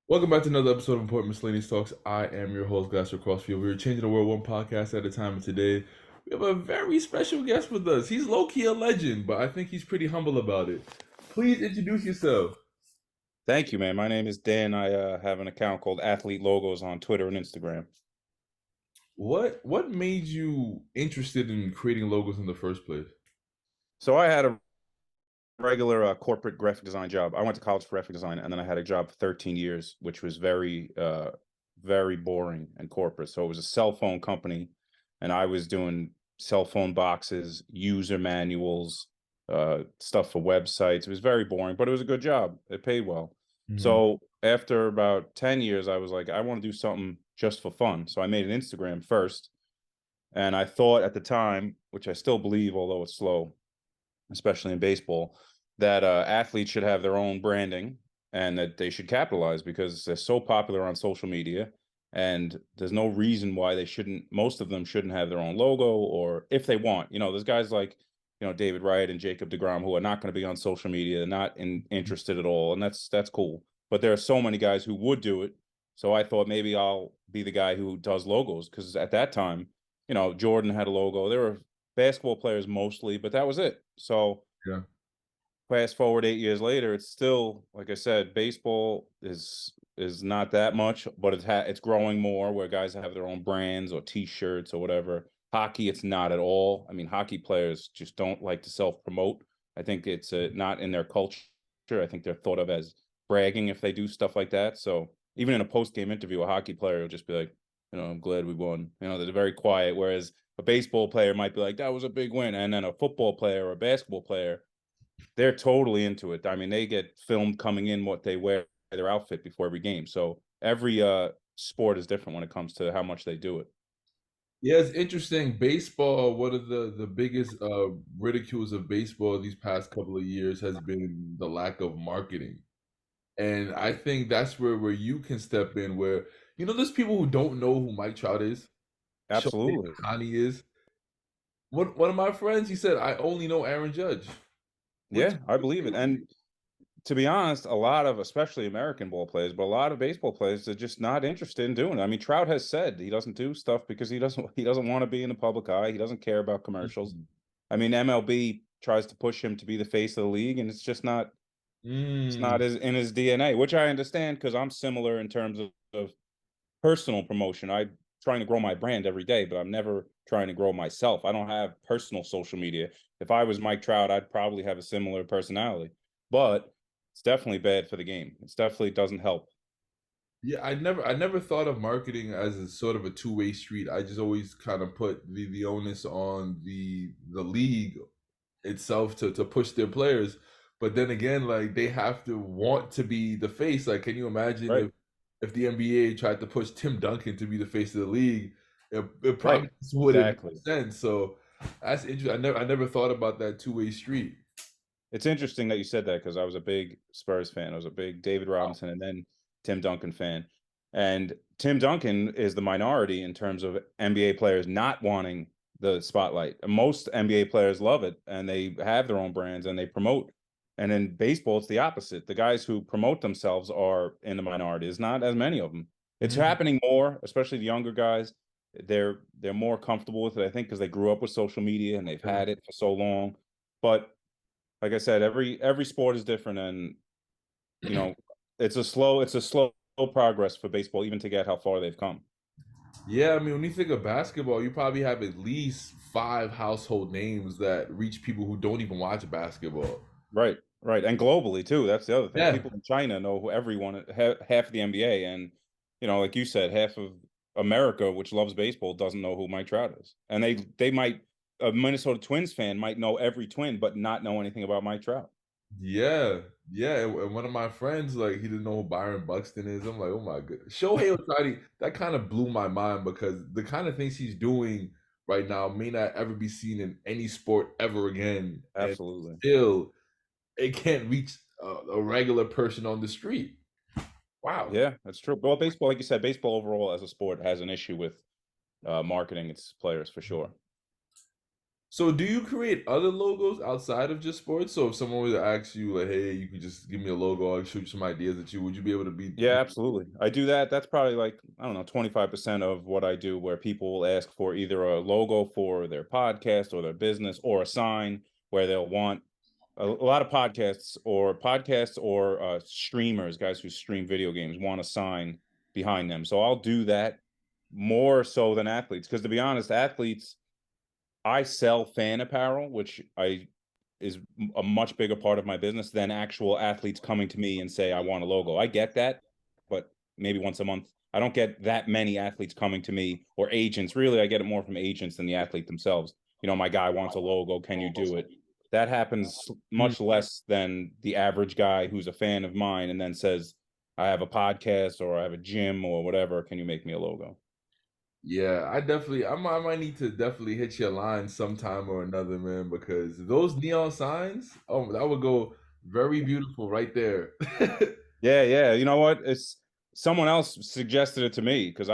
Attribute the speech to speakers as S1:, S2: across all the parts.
S1: Welcome back to another episode of Important Miscellaneous Talks. I am your host, Glaster Crossfield. We are changing the world one podcast at a time, and today we have a very special guest with us. He's low-key a legend, but I think he's pretty humble about it. Please introduce yourself.
S2: Thank you, man. My name is Dan. I have an account called Athlete Logos on Twitter and Instagram.
S1: What made you interested in creating logos in the first place?
S2: So I had a regular corporate graphic design job. I went to college for graphic design, and then I had a job for 13 years, which was very boring and corporate. So it was a cell phone company, and I was doing cell phone boxes, user manuals, stuff for websites. It was very boring, but it was a good job. It paid well.
S1: Mhm.
S2: So after about 10 years, I was like, I want to do something just for fun. So I made an Instagram first, and I thought at the time, which I still believe, although it's slow, especially in baseball, that athletes should have their own branding and that they should capitalize because they're so popular on social media. And there's no reason why they shouldn't, most of them shouldn't have their own logo, or if they want, there's guys like, David Wright and Jacob DeGrom who are not going to be on social media, not interested at all. And that's cool. But there are so many guys who would do it. So I thought maybe I'll be the guy who does logos because at that time, Jordan had a logo. There were basketball players mostly, but that was it. So
S1: Yeah.
S2: fast forward 8 years later, it's still, like I said, baseball is not that much, but it's growing more where guys have their own brands or T-shirts or whatever. Hockey, it's not at all. I mean, hockey players just don't like to self-promote. I think it's not in their culture. I think they're thought of as bragging if they do stuff like that. So even in a post-game interview, a hockey player will just be like, I'm glad we won. They're very quiet. Whereas a baseball player might be like, that was a big win. And then a football player or a basketball player, they're totally into it. I mean, they get filmed coming in what they wear, their outfit before every game. So every sport is different when it comes to how much they do it.
S1: Yeah, it's interesting. Baseball, one of the biggest ridicules of baseball these past couple of years has been the lack of marketing. And I think that's where you can step in where there's people who don't know who Mike Trout is, Shohei
S2: Absolutely.
S1: Ohtani is. One of my friends, he said, I only know Aaron Judge. Which
S2: Yeah, I believe it. And to be honest, a lot of, especially American ball players, but a lot of baseball players are just not interested in doing it. I mean, Trout has said he doesn't do stuff because he doesn't want to be in the public eye. He doesn't care about commercials. I mean, MLB tries to push him to be the face of the league, and it's
S1: Mm,
S2: not in his DNA, which I understand because I'm similar in terms of personal promotion. I'm trying to grow my brand every day, but I'm never trying to grow myself. I don't have personal social media. If I was Mike Trout, I'd probably have a similar personality, but it's definitely bad for the game. It definitely doesn't help.
S1: yeah, I never thought of marketing as a sort of a two-way street. I just always kind of put the onus on the league itself to push their players. But then again, like they have to want to be the face. Like, can you imagine
S2: Right.
S1: if the NBA tried to push Tim Duncan to be the face of the league? It
S2: Right.
S1: probably just wouldn't make
S2: Exactly.
S1: sense. So that's interesting. I never thought about that two-way street.
S2: It's interesting that you said that because I was a big Spurs fan. I was a big David
S1: Wow.
S2: Robinson and then Tim Duncan fan. And Tim Duncan is the minority in terms of NBA players not wanting the spotlight. Most NBA players love it and they have their own brands and they promote. And in baseball, it's the opposite. The guys who promote themselves are in the minority. There's not as many of them. It's
S1: Mhm.
S2: happening more, especially the younger guys. They're more comfortable with it, I think, because they grew up with social media and they've
S1: Yeah.
S2: had it for so long. But like I said, every sport is different, and you know, it's a slow progress for baseball, even to get how far they've come.
S1: Yeah, I mean, when you think of basketball, you probably have at least five household names that reach people who don't even watch basketball.
S2: Right, right, and globally too. That's the other thing.
S1: Yeah,
S2: People in China know who everyone, half of the NBA, and like you said, half of America, which loves baseball, doesn't know who Mike Trout is, and they might a Minnesota Twins fan might know every Twin, but not know anything about Mike Trout.
S1: yeah, yeah. And one of my friends, like, he didn't know who Byron Buxton is. I'm like, oh my goodness. Shohei Ohtani, that kind of blew my mind because the kind of things he's doing right now may not ever be seen in any sport ever again. And
S2: Absolutely.
S1: still, it can't reach a regular person on the street. Wow.
S2: Yeah, that's true. Well, baseball, like you said, baseball overall as a sport has an issue with marketing its players for sure.
S1: So do you create other logos outside of just sports? So if someone were to ask you like, "Hey, you could just give me a logo, I'll shoot you some ideas at you," would you be able to be?
S2: Yeah, absolutely. I do that. That's probably like, I don't know, 25% of what I do, where people will ask for either a logo for their podcast or their business, or a sign where they'll want a lot of podcasts or streamers, guys who stream video games, want a sign behind them. So I'll do that more so than athletes. Because to be honest, athletes, I sell fan apparel, which I is a much bigger part of my business than actual athletes coming to me and say, I want a logo. I get that, but maybe once a month. I don't get that many athletes coming to me, or agents. Really, I get it more from agents than the athlete themselves. You know, my guy wants a logo. Can you do it? That happens
S1: Mm.
S2: much less than the average guy who's a fan of mine and then says, I have a podcast or I have a gym or whatever. Can you make me a logo?
S1: Yeah, I might need to definitely hit your line sometime or another, man, because those neon signs, oh, that would go very beautiful right there.
S2: Yeah, yeah. You know what? It's someone else suggested it to me because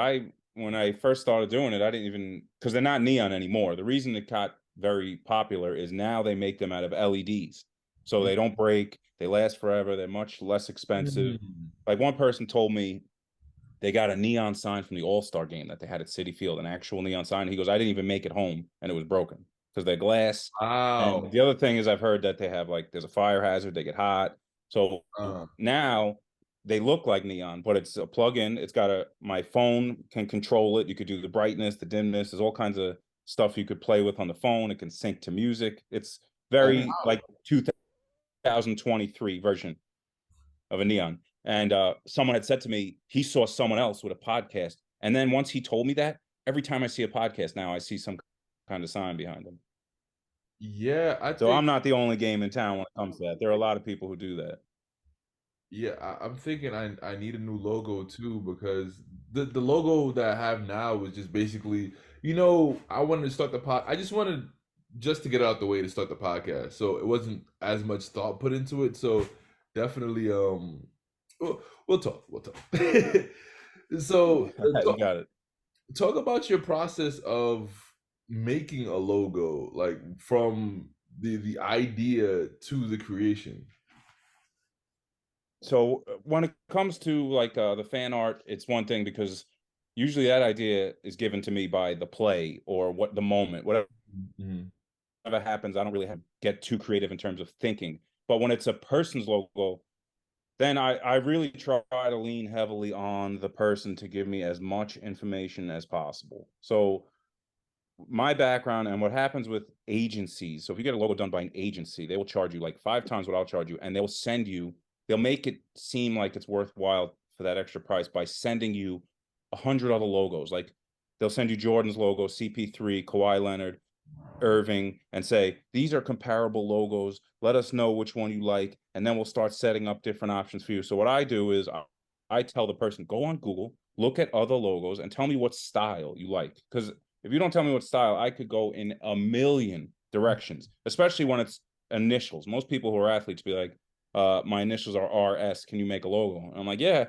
S2: when I first started doing it, I didn't even, because they're not neon anymore. The reason it got very popular is now they make them out of LEDs. So they don't break, they last forever, they're much less expensive.
S1: Mm.
S2: Like one person told me they got a neon sign from the All-Star game that they had at City Field, an actual neon sign. He goes, I didn't even make it home and it was broken because they're glass. And
S1: Wow.
S2: the other thing is I've heard that they have like there's a fire hazard, they get hot. So
S1: Uh,
S2: now they look like neon, but it's a plug-in. It's got a my phone can control it. You could do the brightness, the dimness. There's all kinds of stuff you could play with on the phone. It can sync to music. It's
S1: oh
S2: very
S1: wow.
S2: like 2023 version of a neon. And someone had said to me he saw someone else with a podcast. And then once he told me that, every time I see a podcast now, I see some kind of sign behind them.
S1: Yeah, I
S2: So
S1: think
S2: I'm not the only game in town when it comes to that. There are a lot of people who do that.
S1: yeah, I'm thinking I need a new logo too because the logo that I have now is just basically, I wanted to start the pod. I just wanted just to get out the way to start the podcast, so it wasn't as much thought put into it. So definitely, we'll talk. We'll talk. So
S2: You got it.
S1: talk about your process of making a logo, like from the idea to the creation.
S2: So when it comes to like the fan art, it's one thing because usually that idea is given to me by the play or what the moment, whatever
S1: Mhm.
S2: happens. I don't really have to get too creative in terms of thinking. But when it's a person's logo, then I really try to lean heavily on the person to give me as much information as possible. So my background and what happens with agencies. So if you get a logo done by an agency, they will charge you like 5 times what I'll charge you, and they'll make it seem like it's worthwhile for that extra price by sending you 100 other logos. Like they'll send you Jordan's logo, CP3, Kawhi Leonard, Irving, and say, these are comparable logos. Let us know which one you like. And then we'll start setting up different options for you. So what I do is I tell the person, go on Google, look at other logos, and tell me what style you like. Because if you don't tell me what style, I could go in a million directions, especially when it's initials. Most people who are athletes be like, my initials are RS. Can you make a logo? And I'm like, yeah,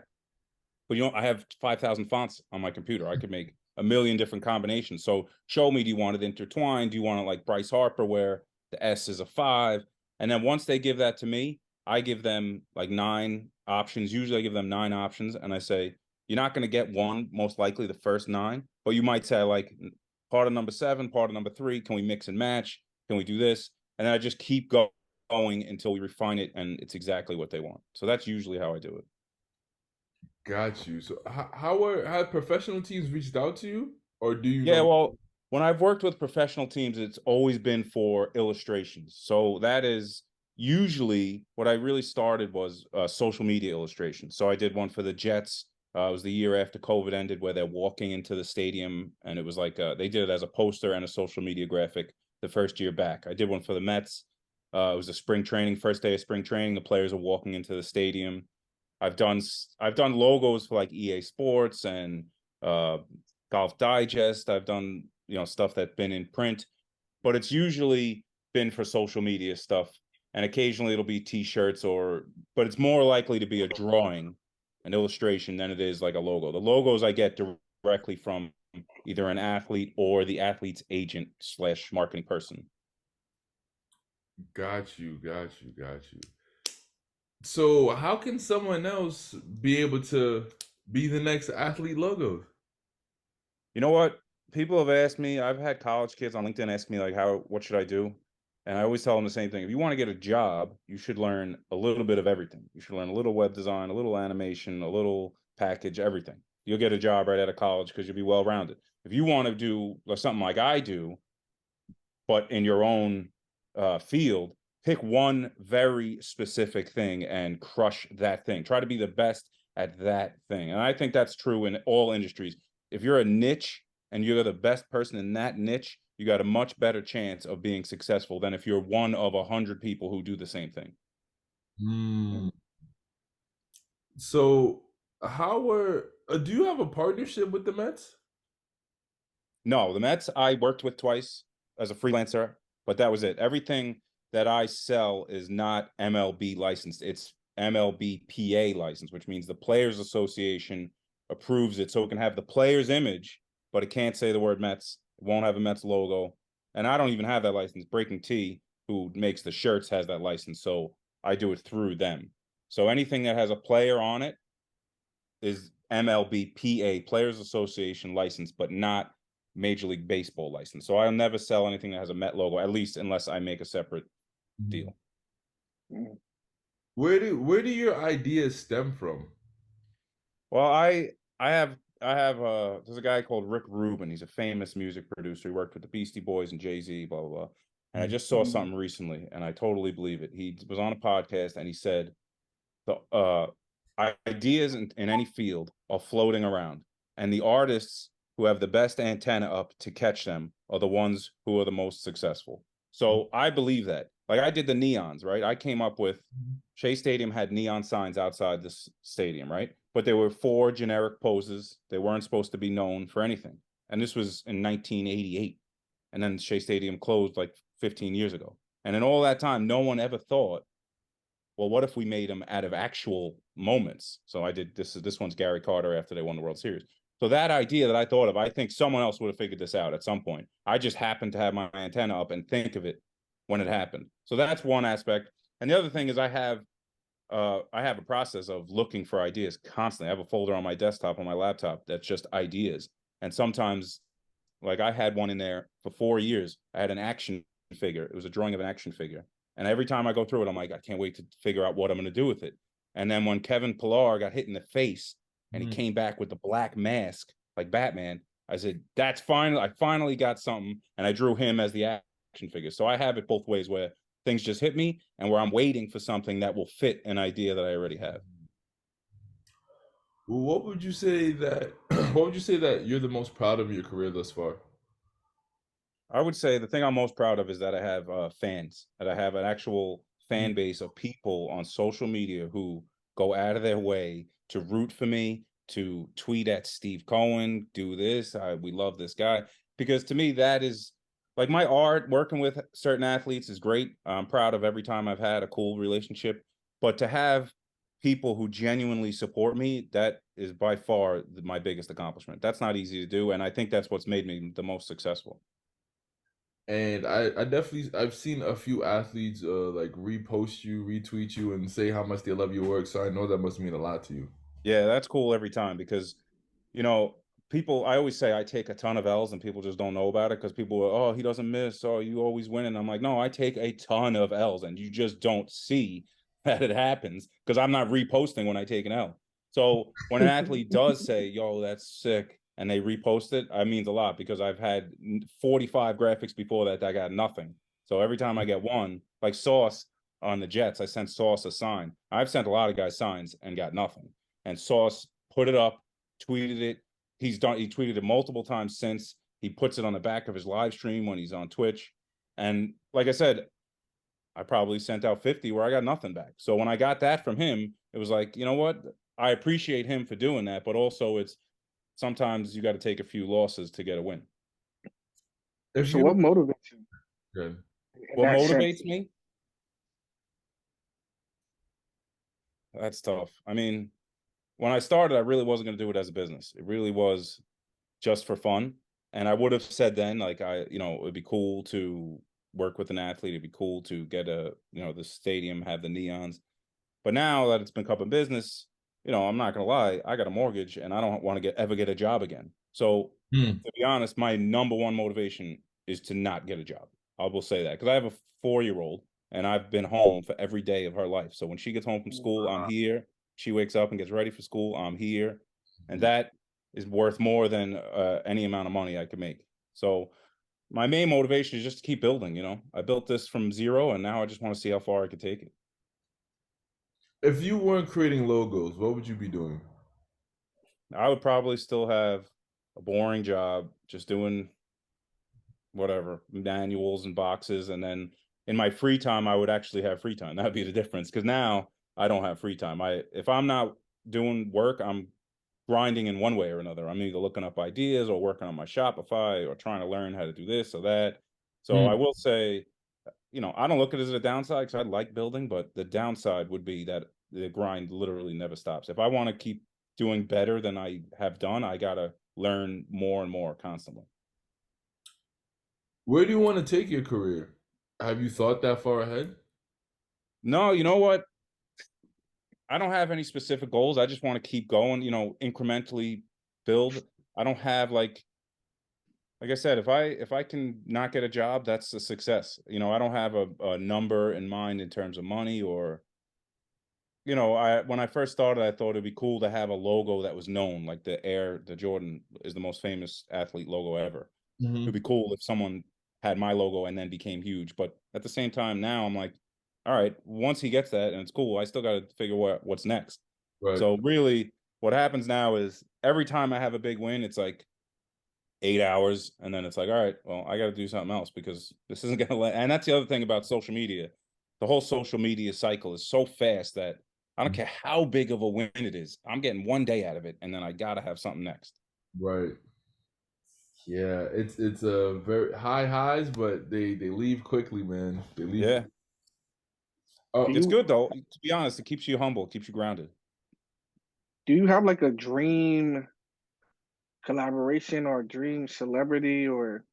S2: but I have 5,000 fonts on my computer. I could make a million different combinations. So show me, do you want it intertwined? Do you want it like Bryce Harper, where the S is a 5? And then once they give that to me, I give them like 9 options. Usually I give them 9 options. And I say, you're not going to get one, most likely the first 9, but you might say, like, part of number 7, part of number 3. Can we mix and match? Can we do this? And then I just keep going until we refine it and it's exactly what they want. So that's usually how I do it.
S1: Got you. So how have professional teams reached out to you, or do you
S2: Yeah,
S1: know?
S2: well, when I've worked with professional teams, it's always been for illustrations. So that is usually what I really started was social media illustrations. So I did one for the Jets. It was the year after COVID ended, where they're walking into the stadium, and it was like they did it as a poster and a social media graphic the first year back. I did one for the Mets. It was a spring training, first day of spring training. The players are walking into the stadium. I've done logos for like EA Sports and uh, Golf Digest. I've done stuff that's been in print, but it's usually been for social media stuff, and occasionally it'll be T-shirts but it's more likely to be a drawing, an illustration than it is like a logo. The logos I get directly from either an athlete or the athlete's agent slash marketing person.
S1: Got you, got you, got you. So, how can someone else be able to be the next athlete logo?
S2: You know what? People have asked me, I've had college kids on LinkedIn ask me like what should I do? And I always tell them the same thing. If you want to get a job, you should learn a little bit of everything. You should learn a little web design, a little animation, a little package, everything. You'll get a job right out of college because you'll be well rounded. If you want to do something like I do, but in your own field, pick one very specific thing and crush that thing. Try to be the best at that thing. And I think that's true in all industries. If you're a niche and you're the best person in that niche, you got a much better chance of being successful than if you're one of 100 people who do the same thing.
S1: Hmm. So, how were? Do you have a partnership with the Mets?
S2: No, the Mets I worked with twice as a freelancer, but that was it. Everything that I sell is not MLB licensed. It's MLB PA licensed, which means the Players Association approves it so it can have the player's image, but it can't say the word Mets. It won't have a Mets logo. And I don't even have that license. Breaking T, who makes the shirts, has that license. So I do it through them. So anything that has a player on it is MLB PA, Players Association license, but not Major League Baseball license. So I'll never sell anything that has a Met logo, at least unless I make a separate
S1: Mhm.
S2: deal.
S1: Where do your ideas stem from?
S2: Well, I have there's a guy called Rick Rubin. He's a famous music producer. He worked with the Beastie Boys and Jay-Z, blah blah blah. And I just saw something recently and I totally believe it. He was on a podcast and he said the ideas in any field are floating around, and the artists who have the best antenna up to catch them are the ones who are the most successful. So I believe that. Like I did the neons, right? I came up with Shea Stadium had neon signs outside this stadium, right? But there were four generic poses. They weren't supposed to be known for anything. And this was in 1988. And then Shea Stadium closed like 15 years ago. And in all that time, no one ever thought, well, what if we made them out of actual moments? So I did this. This one's Gary Carter after they won the World Series. So that idea that I thought of, I think someone else would have figured this out at some point. I just happened to have my antenna up and think of it when it happened. So that's one aspect. And the other thing is I have a process of looking for ideas constantly. I have a folder on my desktop on my laptop that's just ideas. And sometimes like I had one in there for 4 years. I had an action figure. It was a drawing of an action figure. And every time I go through it, I'm like, I can't wait to figure out what I'm going to do with it. And then when Kevin Pillar got hit in the face and he
S1: Mm.
S2: came back with the black mask, like Batman, I said, that's fine. I finally got something. And I drew him as the action figure. So I have it both ways where things just hit me and where I'm waiting for something that will fit an idea that I already have.
S1: Well, what would you say that? What would you say that you're the most proud of in your career thus far?
S2: I would say the thing I'm most proud of is that I have fans, that I have an actual
S1: Mm.
S2: fan base of people on social media who go out of their way to root for me, to tweet at Steve Cohen, do this. We love this guy. Because to me, that is like my art, working with certain athletes is great. I'm proud of every time I've had a cool relationship. But to have people who genuinely support me, that is by far my biggest accomplishment. That's not easy to do. And I think that's what's made me the most successful.
S1: And I definitely I've seen a few athletes like repost you, retweet you, and say how much they love your work. So I know that must mean a lot to you.
S2: Yeah, that's cool every time because, you know, people, I always say I take a ton of L's and people just don't know about it because people are, oh, he doesn't miss. Oh, you always win. And I'm like, no, I take a ton of L's and you just don't see that it happens because I'm not reposting when I take an L. So when an athlete does say, yo, that's sick, and they repost it, it means a lot because I've had 45 graphics before that got nothing. So every time I get one, like Sauce on the Jets, I sent Sauce a sign. I've sent a lot of guys signs and got nothing, and Sauce put it up, tweeted it. He tweeted it multiple times since. He puts it on the back of his live stream when he's on Twitch. And like I said, I probably sent out 50 where I got nothing back. So when I got that from him, it was like, you know what? I appreciate him for doing that, but also it's sometimes you got to take a few losses to get a win.
S1: If
S3: So
S1: you
S3: what motivates you
S1: don't,
S3: in
S2: What
S3: that sense?
S2: motivates me? That's tough. I mean, when I started, I really wasn't going to do it as a business. It really was just for fun. And I would have said then, like, it would be cool to work with an athlete. It'd be cool to get the stadium, have the neons. But now that it's become a business, I'm not gonna lie, I got a mortgage and I don't want to ever get a job again. So
S1: Hmm.
S2: to be honest, my number one motivation is to not get a job. I will say that because I have a 4-year-old and I've been home for every day of her life. So when she gets home from school, I'm here. She wakes up and gets ready for school, I'm here. And that is worth more than any amount of money I could make. So my main motivation is just to keep building. I built this from zero and now I just want to see how far I could take it.
S1: If you weren't creating logos, what would you be doing?
S2: I would probably still have a boring job, just doing whatever, manuals and boxes. And then in my free time, I would actually have free time. That'd be the difference. Because now I don't have free time. If I'm not doing work, I'm grinding in one way or another. I'm either looking up ideas or working on my Shopify or trying to learn how to do this or that. So I
S1: Hmm.
S2: will say, I don't look at it as a downside because I like building, but the downside would be that the grind literally never stops. If I want to keep doing better than I have done, I gotta learn more and more constantly.
S1: Where do you want to take your career? Have you thought that far ahead?
S2: No, you know what? I don't have any specific goals. I just want to keep going, incrementally build. I don't have like I said, if I can not get a job, that's a success. I don't have a number in mind in terms of money or I when I first started, I thought it'd be cool to have a logo that was known, like the Jordan is the most famous athlete logo ever. It'd be
S1: Hmm.
S2: cool if someone had my logo and then became huge. But at the same time, now I'm like, all right, once he gets that and it's cool, I still got to figure what's next.
S1: Right.
S2: So really, what happens now is every time I have a big win, it's like 8 hours, and then it's like, all right, well, I got to do something else because this isn't gonna let. And that's the other thing about social media. The whole social media cycle is so fast that I don't care how big of a win it is. I'm getting one day out of it, and then I gotta have something next.
S1: Right. Yeah, it's a very high highs, but they leave quickly, man. They leave.
S2: Yeah,
S1: Uh,
S3: Do
S2: it's
S3: you
S2: good though. To be honest, it keeps you humble, keeps you grounded.
S3: do you have like a dream collaboration or dream celebrity or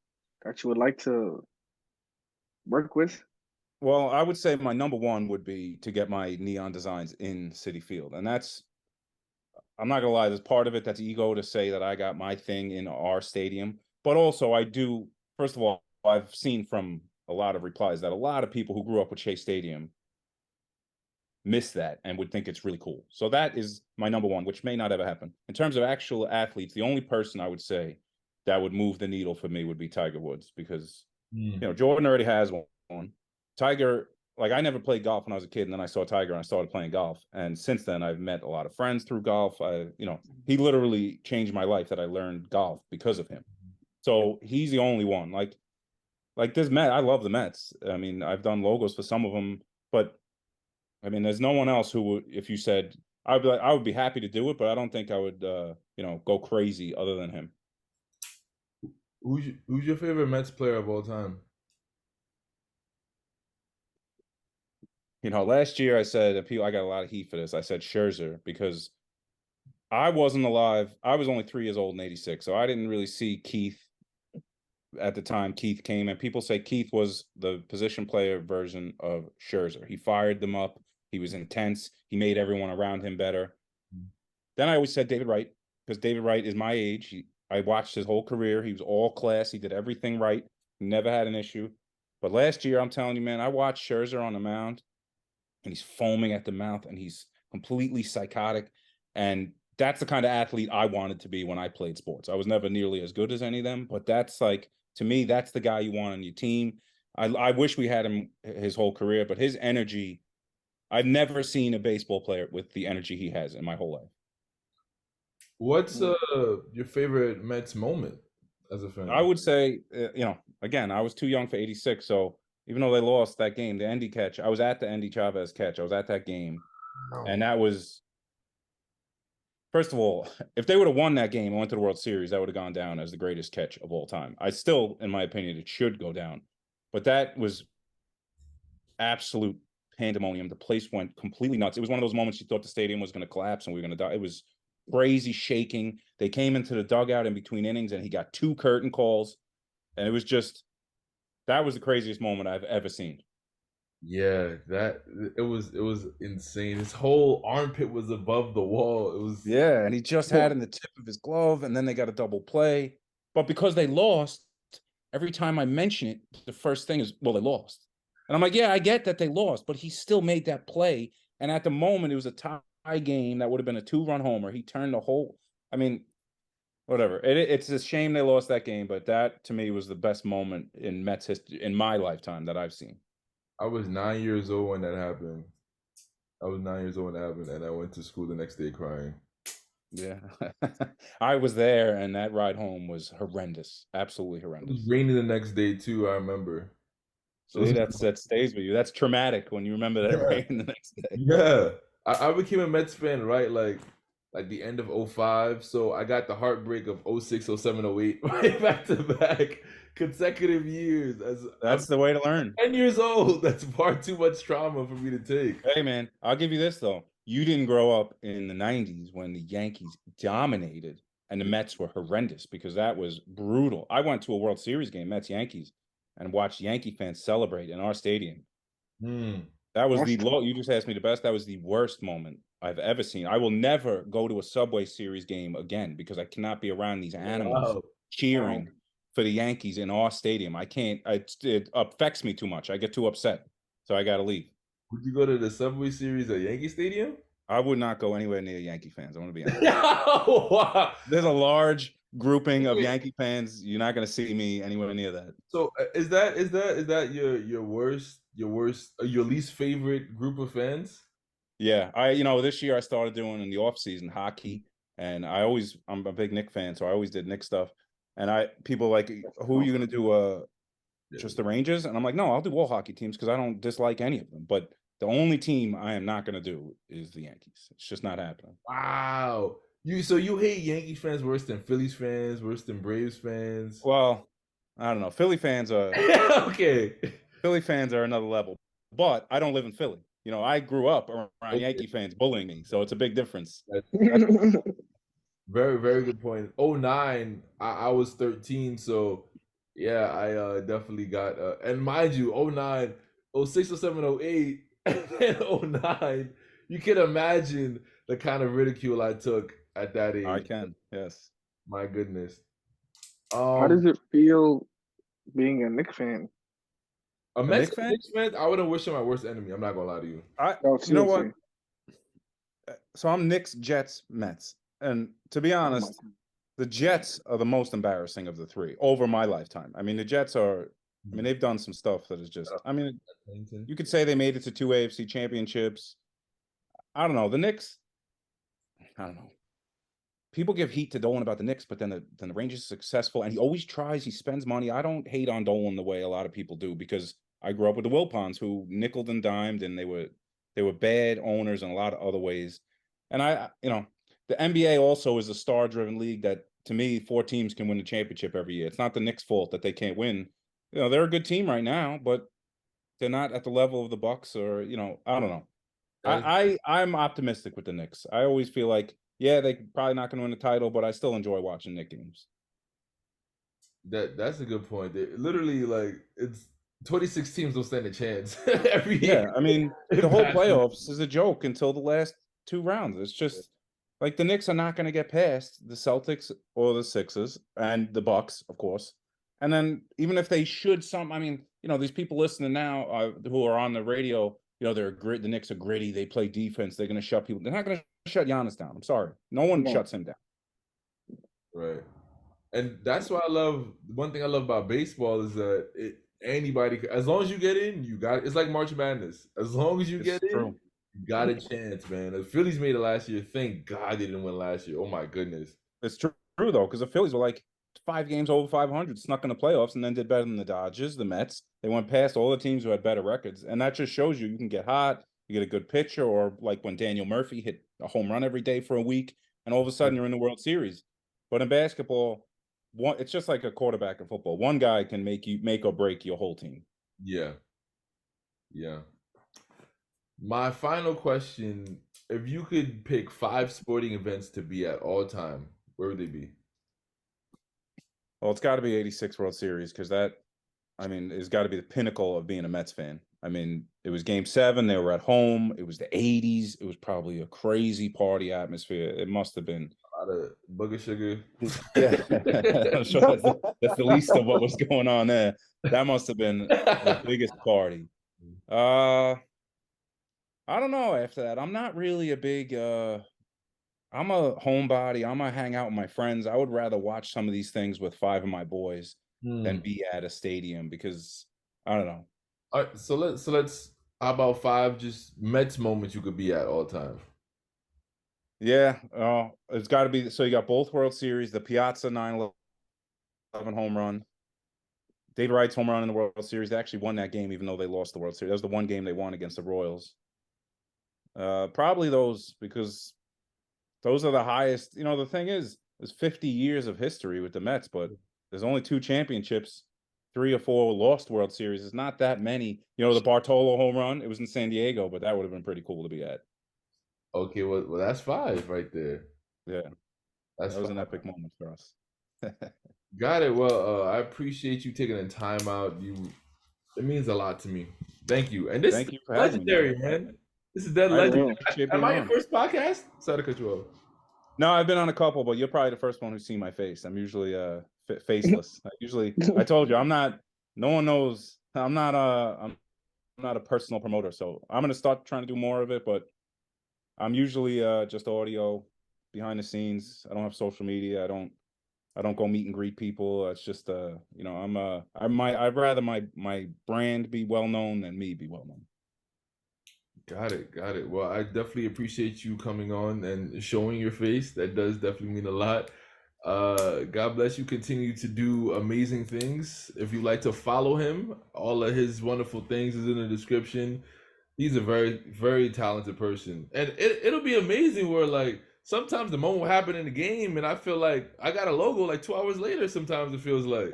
S3: that you would like to work with?
S2: Well, I would say my number one would be to get my neon designs in Citi Field, and I'm not gonna lie, there's part of it that's ego to say that I got my thing in our stadium, but also I do. First of all, I've seen from a lot of replies that a lot of people who grew up with Shea Stadium miss that and would think it's really cool. So that is my number one, which may not ever happen. In terms of actual athletes, the only person I would say that would move the needle for me would be Tiger Woods because
S1: hmm.
S2: Jordan already has one. Tiger, like I never played golf when I was a kid, and then I saw Tiger and I started playing golf. And since then, I've met a lot of friends through golf. He literally changed my life that I learned golf because of him. So he's the only one. Like this Met, I love the Mets. I mean, I've done logos for some of them, but I mean, there's no one else who would, if you said, I would be happy to do it, but I don't think I would, go crazy other than him.
S1: Who's your favorite Mets player of all time?
S2: Last year I said, I got a lot of heat for this. I said Scherzer because I wasn't alive. I was only 3 years old in '86, so I didn't really see Keith at the time Keith came. And people say Keith was the position player version of Scherzer. He fired them up. He was intense. He made everyone around him better. Then I always said David Wright because David Wright is my age. I watched his whole career. He was all class. He did everything right. Never had an issue. But last year, I'm telling you, man, I watched Scherzer on the mound and he's foaming at the mouth and he's completely psychotic. And that's the kind of athlete I wanted to be when I played sports. I was never nearly as good as any of them, but that's like, to me, that's the guy you want on your team. I wish we had him his whole career, but his energy, I've never seen a baseball player with the energy he has in my whole life.
S1: What's your favorite Mets moment as a
S2: I
S1: fan?
S2: would say, again, I was too young for '86. So even though they lost that game, the Endy catch, I was at the Endy Chavez catch. I was at that game. And
S1: Wow.
S2: that was, first of all, if they would have won that game and went to the World Series, that would have gone down as the greatest catch of all time. I still, in my opinion, it should go down. But that was absolute pandemonium. The place went completely nuts. It was one of those moments you thought the stadium was going to collapse and we were going to die. It was crazy shaking. They came into the dugout in between innings and he got 2 curtain calls. And it was just That was the craziest moment I've ever seen.
S1: Yeah, that it was insane. His whole armpit was above the wall. It was
S2: Yeah, and he just had in the tip of his glove, and then they got a double play. But because they lost, every time I mention it, the first thing is, well, they lost. And I'm like, yeah, I get that they lost, but he still made that play. And at the moment, it was a tie game that would have been a 2-run homer. He turned the whole, I mean, whatever. It's a shame they lost that game, but that to me was the best moment in Mets history in my lifetime that I've seen.
S1: I was 9 years old when that happened. I was 9 years old when that happened, and I went to school the next day crying.
S2: Yeah. I was there, and that ride home was horrendous. Absolutely
S1: It was
S2: horrendous.
S1: raining the next day too. I remember. It
S2: See,
S1: was,
S2: that stays with you. That's traumatic when you remember that
S1: yeah,
S2: rain the next day.
S1: yeah. I became a Mets fan right like the end of '05. So I got the heartbreak of '06, '07, '08 right back to back consecutive years. As I'm
S2: That's the way to learn.
S1: 10 years old. That's far too much trauma for me to take.
S2: Hey, man, I'll give you this though. You didn't grow up in the 90s when the Yankees dominated and the Mets were horrendous because that was brutal. I went to a World Series game, Mets Yankees, and watched Yankee fans celebrate in our stadium.
S1: Hmm.
S2: That was the
S3: That's
S2: low. You just asked me the best. That was the worst moment I've ever seen. I will never go to a Subway Series game again because I cannot be around these animals
S1: Wow.
S2: cheering for the Yankees in our stadium. I can't. It affects me too much. I get too upset, so I got to leave.
S1: Would you go to the Subway Series at Yankee Stadium?
S2: I would not go anywhere near Yankee fans. I want to be honest.
S1: Wow.
S2: There's a large grouping of Yankee fans. You're not going to see me anywhere near that.
S1: So is that your least favorite group of fans?
S2: Yeah, this year I started doing in the off season hockey, and I'm a big Nick fan, so I always did Nick stuff. And people like, who are you going to do? Just the Rangers? And I'm like, no, I'll do all hockey teams because I don't dislike any of them. But the only team I am not going to do is the Yankees. It's just not happening.
S1: Wow. You hate Yankees fans worse than Phillies fans, worse than Braves fans.
S2: Well, I don't know.
S1: Okay.
S2: Philly fans are another level, but I don't live in Philly. I grew up around
S1: Okay.
S2: Yankee fans bullying me, so it's a big difference. That's
S3: right.
S1: Very, very good point. '09, I was 13, so yeah, I definitely got and mind you, '09, '06, '07, '08, and then '09, you can imagine the kind of ridicule I took at that
S2: I
S1: age.
S2: can, yes.
S1: My goodness.
S3: How
S1: Um
S3: does it feel being a Knicks fan?
S1: a
S2: A Knicks fan?
S1: Mets fan, I wouldn't wish him my worst enemy. I'm not gonna lie to you.
S3: No,
S2: You know what?
S3: seriously.
S2: So I'm Knicks, Jets, Mets, and to be
S3: Oh my
S2: honest, the Jets are the most embarrassing of the three over my lifetime. I mean, the Jets are. I mean, they've done some stuff that is just. I mean, you could say they made it to 2 AFC championships. I don't know. The Knicks. I don't know. People give heat to Dolan about the Knicks, but then the Rangers are successful, and he always tries. He spends money. I don't hate on Dolan the way a lot of people do because I grew up with the Wilpons who nickeled and dimed, and they were bad owners in a lot of other ways. And the NBA also is a star-driven league that, to me, 4 teams can win the championship every year. It's not the Knicks' fault that they can't win. They're a good team right now, but they're not at the level of the Bucks, or I don't know.
S1: That's
S2: I'm optimistic with the Knicks. I always feel like, yeah, they probably not going to win the title, but I still enjoy watching Knicks games.
S1: that's a good point. Literally, like it's 26 teams don't stand a chance every year
S2: Yeah, I mean,
S1: in
S2: the whole
S1: basketball.
S2: playoffs is a joke until the last 2 rounds. It's just like the Knicks are not going to get past the Celtics or the Sixers and the Bucks, of course. And then even if they should I mean, these people listening now who are on the radio, the Knicks are gritty. They play defense. They're going to shut people. They're not going to shut Giannis down. I'm sorry. No one
S3: No.
S2: shuts him down.
S1: Right. And that's why I love one thing I love about baseball is that anybody, as long as you get in, you got it's like March Madness. As long as you
S2: It's
S1: get in,
S2: true.
S1: you got a chance, man. The Phillies made it last year. Thank God they didn't win last year. Oh my goodness.
S2: It's true though, because the Phillies were like 5 games over 500, snuck in the playoffs, and then did better than the Dodgers, the Mets. They went past all the teams who had better records, and that just shows you can get hot, you get a good pitcher, or like when Daniel Murphy hit a home run every day for a week, and all of a sudden you're in the World Series. But in basketball, it's just like a quarterback in football. One guy can make or break your whole team.
S1: Yeah. Yeah. My final question, if you could pick 5 sporting events to be at all time, where would they be?
S2: Well, it's got to be '86 World Series because that I mean, it's got to be the pinnacle of being a Mets fan. I mean, it was Game 7. They were at home. It was the '80s. It was probably a crazy party atmosphere. It must have been.
S1: A lot of booger sugar.
S2: Yeah, I'm sure that's the least of what was going on there. That must have been the biggest party. I don't know. After that, I'm not really a big. I'm a homebody. I'm gonna hang out with my friends. I would rather watch some of these things with 5 of my boys than
S1: Hmm.
S2: be at a stadium because I don't know.
S1: All right, so let's how about 5 just Mets moments you could be at all time?
S2: Yeah, it's got to be. So you got both World Series, the Piazza 9/11 home run, Dave Wright's home run in the World Series. They actually won that game, even though they lost the World Series. That was the one game they won against the Royals. Probably those because those are the highest. You know, the thing is, there's 50 years of history with the Mets, but there's only 2 championships, 3 or 4 lost World Series. It's not that many. You know, the Bartolo home run, it was in San Diego, but that would have been pretty cool to be at.
S1: Okay, well that's 5 right there.
S2: Yeah,
S1: That's
S2: that was
S1: 5.
S2: an epic moment for us.
S1: Got it. Well, I appreciate you taking the time out. It means a lot to me. Thank you. And this is
S2: Thank you for having me,
S1: legendary,
S2: man.
S1: man. This is dead
S2: I really
S1: legendary.
S2: appreciate
S1: Am
S2: being
S1: I your
S2: on.
S1: first podcast? Sorry to cut you off.
S2: No, I've been on a couple, but you're probably the first one who's seen my face. I'm usually faceless. I told you, I'm not. No one knows. I'm not a personal promoter, so I'm gonna start trying to do more of it. But I'm usually just audio, behind the scenes. I don't have social media. I don't go meet and greet people. It's just you know, I'd rather my brand be well known than me be well known.
S1: Got it, got it. Well, I definitely appreciate you coming on and showing your face. That does definitely mean a lot. God bless you. Continue to do amazing things. If you like to follow him, all of his wonderful things is in the description. He's a very, very talented person, and it'll be amazing. Where like sometimes the moment will happen in the game, and I feel like I got a logo like 2 hours later. Sometimes it feels like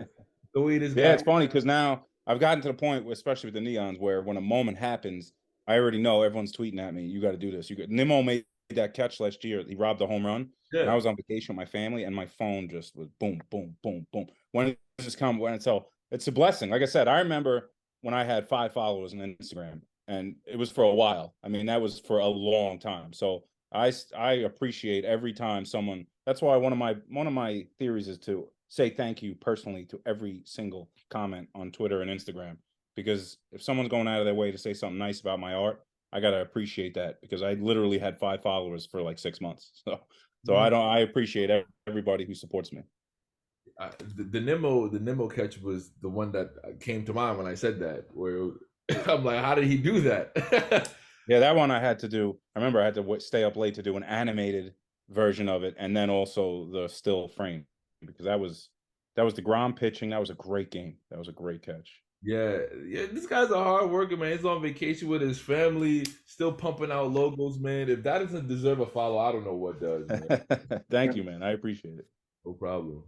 S1: the way this
S2: Yeah,
S1: guy.
S2: it's funny because now I've gotten to the point, especially with the neons, where when a moment happens, I already know everyone's tweeting at me. You got to do this. Nimmo made that catch last year. He robbed a home run, and
S1: Yeah,
S2: I was on vacation with my family, and my phone just was boom, boom, boom, boom. When it just come, when it's a blessing. Like I said, I remember when I had 5 followers on Instagram, and it was for a while. I mean, that was for a long time. So I appreciate every time someone. That's why one of my theories is to say thank you personally to every single comment on Twitter and Instagram. Because if someone's going out of their way to say something nice about my art, I gotta appreciate that because I literally had 5 followers for like 6 months. So I appreciate everybody who supports me.
S1: the Nemo catch was the one that came to mind when I said that. Where I'm like, how did he do that?
S2: Yeah, that one I had to do. I remember I had to stay up late to do an animated version of it, and then also the still frame because that was the ground pitching. That was a great game. That was a great catch.
S1: Yeah, yeah, this guy's a hard worker, man. He's on vacation with his family, still pumping out logos, man. If that doesn't deserve a follow, I don't know what does, man.
S2: Thank you, man. I appreciate it.
S1: No problem.